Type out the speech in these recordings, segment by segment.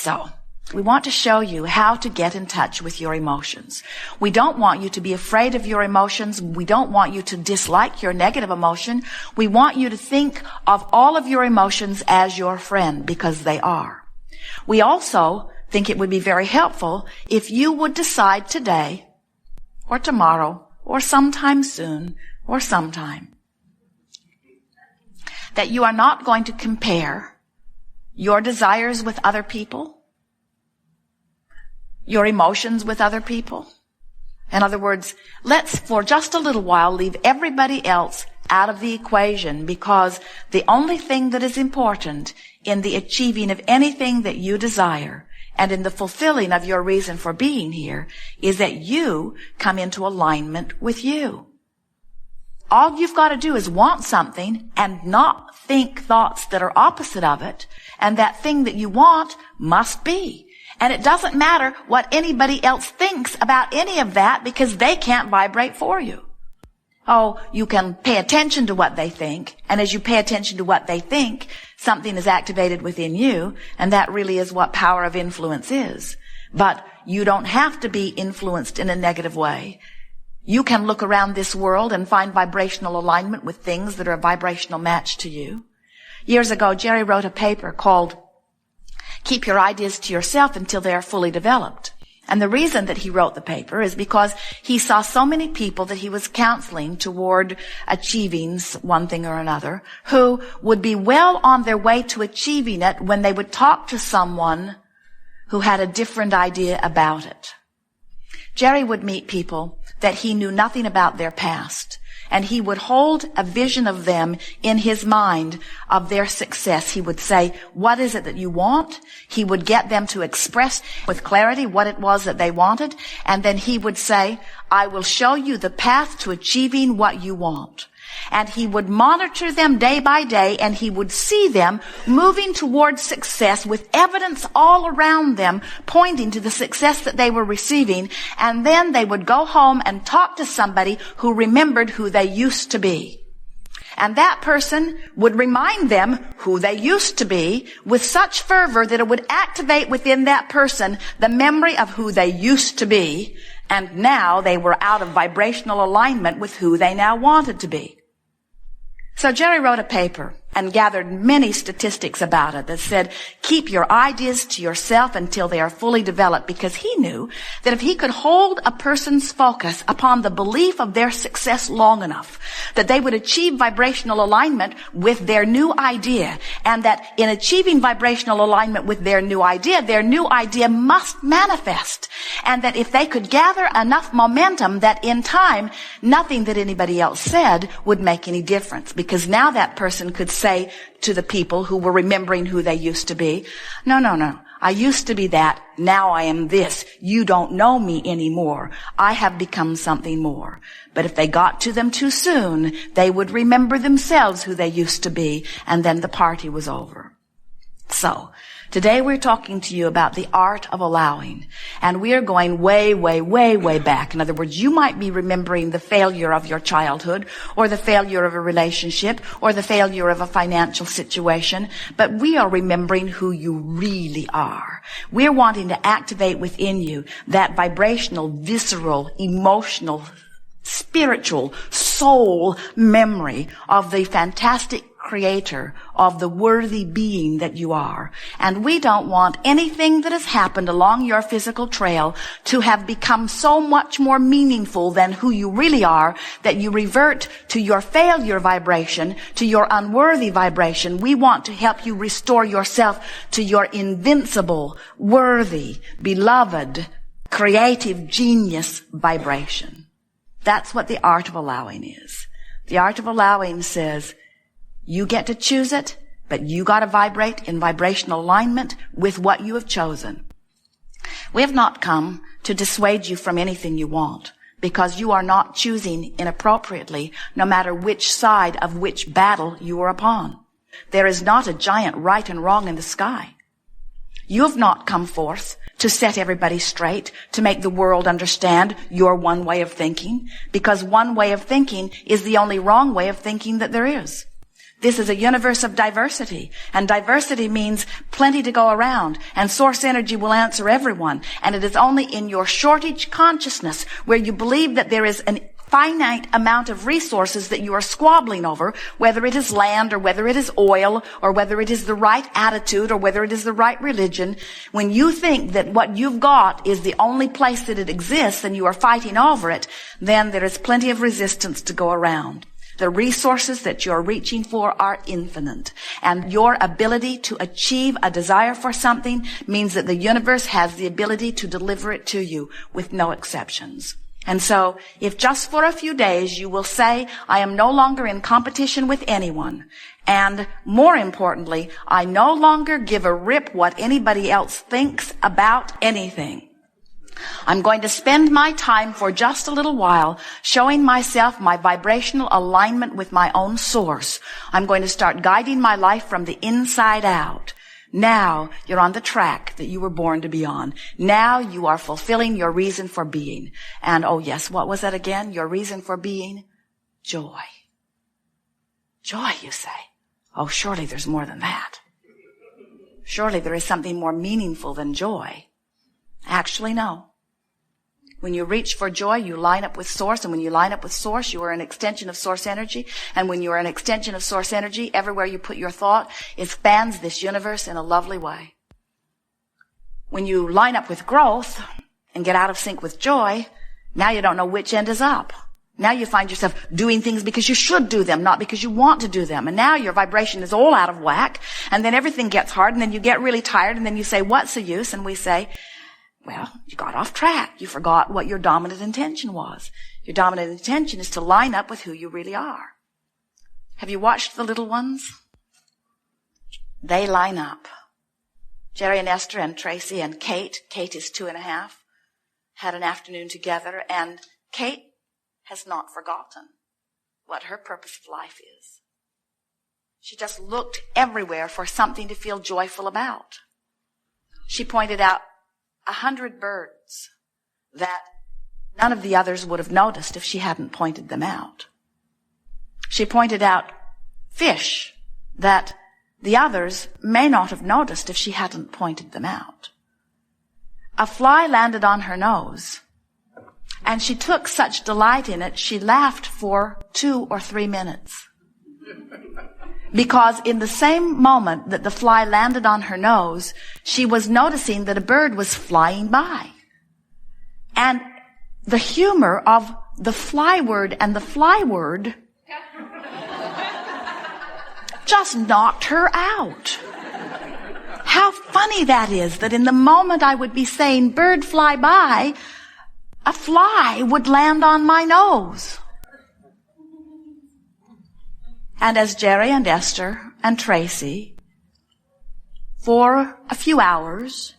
So, we want to show you how to get in touch with your emotions. We don't want you to be afraid of your emotions. We don't want you to dislike your negative emotion. We want you to think of all of your emotions as your friend, because they are. We also think it would be very helpful if you would decide today, or tomorrow, or sometime soon, or sometime, that you are not going to compare your desires with other people, your emotions with other people. In other words, let's for just a little while leave everybody else out of the equation, because the only thing that is important in the achieving of anything that you desire and in the fulfilling of your reason for being here is that you come into alignment with you. All you've got to do is want something and not think thoughts that are opposite of it, and that thing that you want must be. And it doesn't matter what anybody else thinks about any of that, because they can't vibrate for you. Oh, you can pay attention to what they think, and as you pay attention to what they think, something is activated within you, and that really is what power of influence is. But you don't have to be influenced in a negative way. You can look around this world and find vibrational alignment with things that are a vibrational match to you. Years ago, Jerry wrote a paper called Keep Your Ideas to Yourself Until They Are Fully Developed. And the reason that he wrote the paper is because he saw so many people that he was counseling toward achieving one thing or another, who would be well on their way to achieving it when they would talk to someone who had a different idea about it. Jerry would meet people that he knew nothing about their past, and he would hold a vision of them in his mind of their success. He would say, what is it that you want? He would get them to express with clarity what it was that they wanted. And then he would say, I will show you the path to achieving what you want. And he would monitor them day by day, and he would see them moving towards success with evidence all around them pointing to the success that they were receiving. And then they would go home and talk to somebody who remembered who they used to be. And that person would remind them who they used to be with such fervor that it would activate within that person the memory of who they used to be. And now they were out of vibrational alignment with who they now wanted to be. So Jerry wrote a paper and gathered many statistics about it that said, keep your ideas to yourself until they are fully developed, because he knew that if he could hold a person's focus upon the belief of their success long enough, that they would achieve vibrational alignment with their new idea, and that in achieving vibrational alignment with their new idea must manifest, and that if they could gather enough momentum that in time, nothing that anybody else said would make any difference, because now that person could say to the people who were remembering who they used to be, no, I used to be that, now I am this. You don't know me anymore. I have become something more. But if they got to them too soon, they would remember themselves who they used to be, and then the party was over. So, today we're talking to you about the art of allowing, and we are going way, way, way, way back. In other words, you might be remembering the failure of your childhood, or the failure of a relationship, or the failure of a financial situation, but we are remembering who you really are. We're wanting to activate within you that vibrational, visceral, emotional, spiritual, soul memory of the fantastic creator, of the worthy being that you are. And we don't want anything that has happened along your physical trail to have become so much more meaningful than who you really are that you revert to your failure vibration, to your unworthy vibration. We want to help you restore yourself to your invincible, worthy, beloved, creative genius vibration. That's what the art of allowing is. The art of allowing says, you get to choose it, but you got to vibrate in vibrational alignment with what you have chosen. We have not come to dissuade you from anything you want, because you are not choosing inappropriately, no matter which side of which battle you are upon. There is not a giant right and wrong in the sky. You have not come forth to set everybody straight, to make the world understand your one way of thinking, because one way of thinking is the only wrong way of thinking that there is. This is a universe of diversity, and diversity means plenty to go around, and source energy will answer everyone. And it is only in your shortage consciousness where you believe that there is an finite amount of resources that you are squabbling over, whether it is land or whether it is oil or whether it is the right attitude or whether it is the right religion. When you think that what you've got is the only place that it exists and you are fighting over it, then there is plenty of resistance to go around. The resources that you're reaching for are infinite. And your ability to achieve a desire for something means that the universe has the ability to deliver it to you with no exceptions. And so, if just for a few days you will say, I am no longer in competition with anyone, and more importantly, I no longer give a rip what anybody else thinks about anything. I'm going to spend my time for just a little while showing myself my vibrational alignment with my own source. I'm going to start guiding my life from the inside out. Now you're on the track that you were born to be on. Now you are fulfilling your reason for being. And oh yes, what was that again? Your reason for being? Joy. Joy, you say. Oh, surely there's more than that. Surely there is something more meaningful than joy. Actually, no. When you reach for joy, you line up with source, and when you line up with source, you are an extension of source energy, and when you are an extension of source energy, everywhere you put your thought, it spans this universe in a lovely way. When you line up with growth and get out of sync with joy, now you don't know which end is up. Now you find yourself doing things because you should do them, not because you want to do them. And now your vibration is all out of whack, and then everything gets hard, and then you get really tired, and then you say, what's the use? And we say, well, you got off track. You forgot what your dominant intention was. Your dominant intention is to line up with who you really are. Have you watched the little ones? They line up. Jerry and Esther and Tracy and Kate. Kate is 2.5. Had an afternoon together, and Kate has not forgotten what her purpose of life is. She just looked everywhere for something to feel joyful about. She pointed out 100 birds that none of the others would have noticed if she hadn't pointed them out. She pointed out fish that the others may not have noticed if she hadn't pointed them out. A fly landed on her nose, and she took such delight in it, she laughed for 2 or 3 minutes. Because in the same moment that the fly landed on her nose, she was noticing that a bird was flying by. And the humor of the fly word and the fly word just knocked her out. How funny that is, that in the moment I would be saying, bird fly by, a fly would land on my nose. And as Jerry and Esther and Tracy, for a few hours,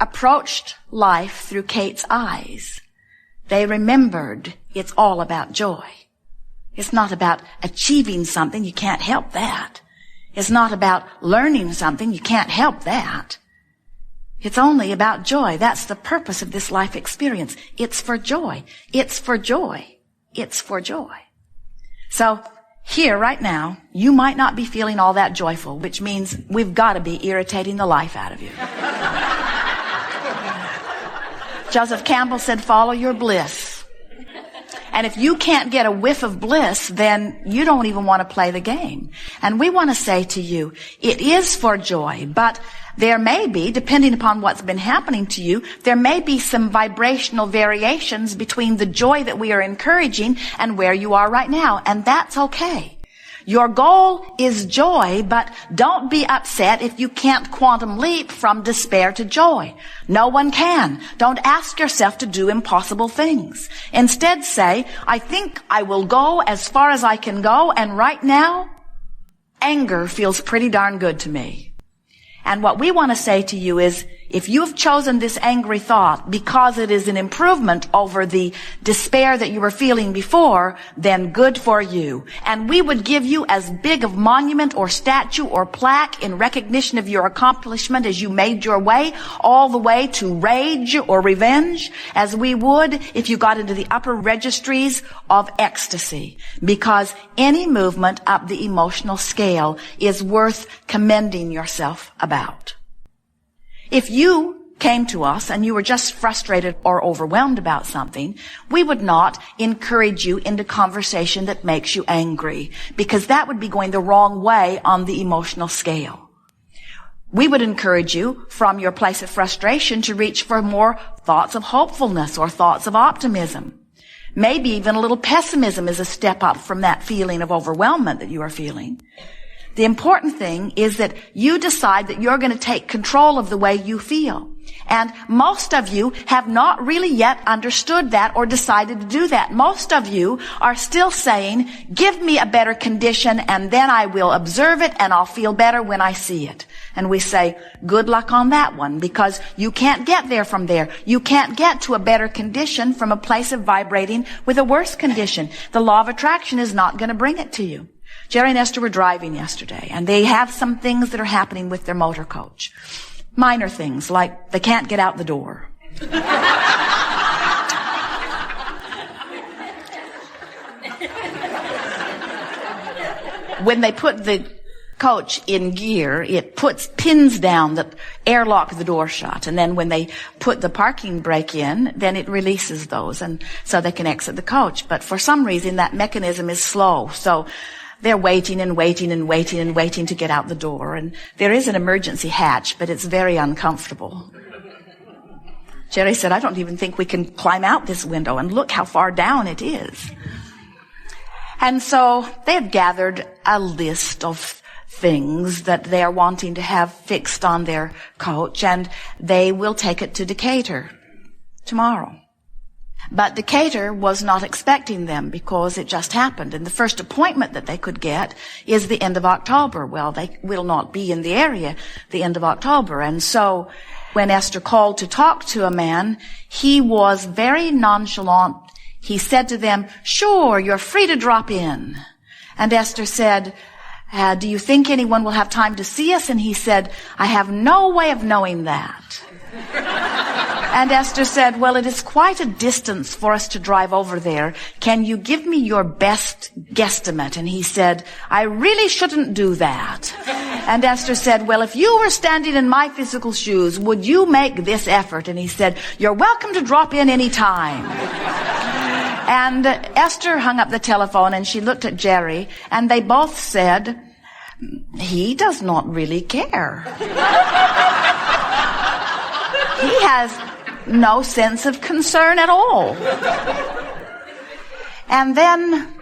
approached life through Kate's eyes, they remembered it's all about joy. It's not about achieving something. You can't help that. It's not about learning something. You can't help that. It's only about joy. That's the purpose of this life experience. It's for joy. It's for joy. It's for joy. So, here, right now, you might not be feeling all that joyful, which means we've got to be irritating the life out of you. Joseph Campbell said, follow your bliss. And if you can't get a whiff of bliss, then you don't even want to play the game. And we want to say to you, it is for joy, but there may be, depending upon what's been happening to you, there may be some vibrational variations between the joy that we are encouraging and where you are right now. And that's okay. Your goal is joy, but don't be upset if you can't quantum leap from despair to joy. No one can. Don't ask yourself to do impossible things. Instead say, I think I will go as far as I can go, and right now, anger feels pretty darn good to me. And what we want to say to you is, If you have chosen this angry thought because it is an improvement over the despair that you were feeling before, then good for you. And we would give you as big of monument or statue or plaque in recognition of your accomplishment as you made your way all the way to rage or revenge as we would if you got into the upper registries of ecstasy. Because any movement up the emotional scale is worth commending yourself about. If you came to us and you were just frustrated or overwhelmed about something, we would not encourage you into conversation that makes you angry, because that would be going the wrong way on the emotional scale. We would encourage you from your place of frustration to reach for more thoughts of hopefulness or thoughts of optimism. Maybe even a little pessimism is a step up from that feeling of overwhelmment that you are feeling. The important thing is that you decide that you're going to take control of the way you feel. And most of you have not really yet understood that or decided to do that. Most of you are still saying, give me a better condition and then I will observe it and I'll feel better when I see it. And we say, good luck on that one, because you can't get there from there. You can't get to a better condition from a place of vibrating with a worse condition. The law of attraction is not going to bring it to you. Jerry and Esther were driving yesterday, and they have some things that are happening with their motor coach. Minor things, like they can't get out the door. When they put the coach in gear, it puts pins down that airlock the door shut. And then when they put the parking brake in, then it releases those, and so they can exit the coach. But for some reason, that mechanism is slow. So they're waiting and waiting and waiting and waiting to get out the door. And there is an emergency hatch, but it's very uncomfortable. Jerry said, I don't even think we can climb out this window, and look how far down it is. And so they have gathered a list of things that they are wanting to have fixed on their coach, and they will take it to Decatur tomorrow. But Decatur was not expecting them because it just happened. And the first appointment that they could get is the end of October. Well, they will not be in the area the end of October. And so when Esther called to talk to a man, he was very nonchalant. He said to them, sure, you're free to drop in. And Esther said, do you think anyone will have time to see us? And he said, I have no way of knowing that. And Esther said, well, it is quite a distance for us to drive over there. Can you give me your best guesstimate? And he said, I really shouldn't do that. And Esther said, well, if you were standing in my physical shoes, would you make this effort? And he said, you're welcome to drop in any time. And Esther hung up the telephone and she looked at Jerry, and they both said, he does not really care. He has no sense of concern at all. And then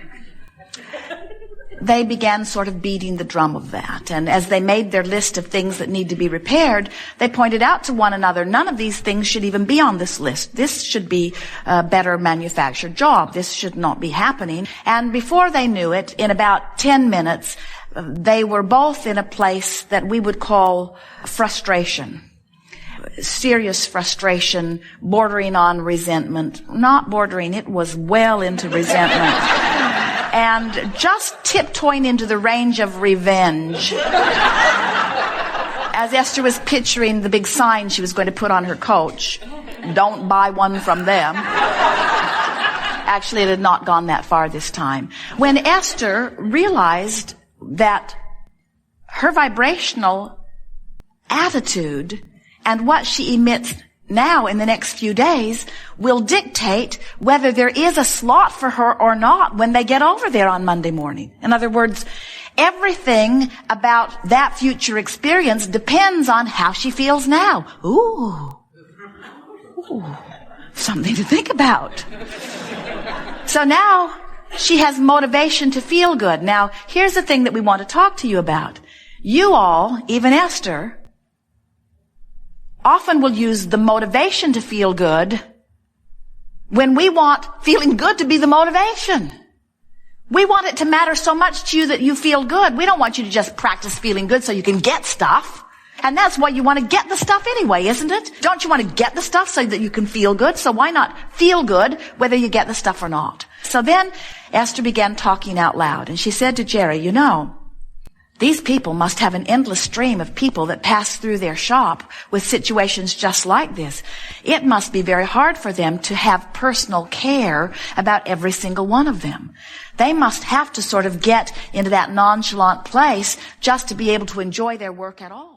they began sort of beating the drum of that. And as they made their list of things that need to be repaired, they pointed out to one another, none of these things should even be on this list. This should be a better manufactured job. This should not be happening. And before they knew it, in about 10 minutes, they were both in a place that we would call frustration. Serious frustration, bordering on resentment. Not bordering, it was well into resentment. And just tiptoeing into the range of revenge. As Esther was picturing the big sign she was going to put on her coach, don't buy one from them. Actually, it had not gone that far this time. When Esther realized that her vibrational attitude and what she emits now in the next few days will dictate whether there is a slot for her or not when they get over there on Monday morning. In other words, everything about that future experience depends on how she feels now. Ooh, something to think about. So now she has motivation to feel good. Now, here's the thing that we want to talk to you about. You all, even Esther, often will use the motivation to feel good when we want feeling good to be the motivation. We want it to matter so much to you that you feel good. We don't want you to just practice feeling good so you can get stuff. And that's why you want to get the stuff anyway, isn't it? Don't you want to get the stuff so that you can feel good? So why not feel good whether you get the stuff or not? So then Esther began talking out loud, and she said to Jerry, you know, these people must have an endless stream of people that pass through their shop with situations just like this. It must be very hard for them to have personal care about every single one of them. They must have to sort of get into that nonchalant place just to be able to enjoy their work at all.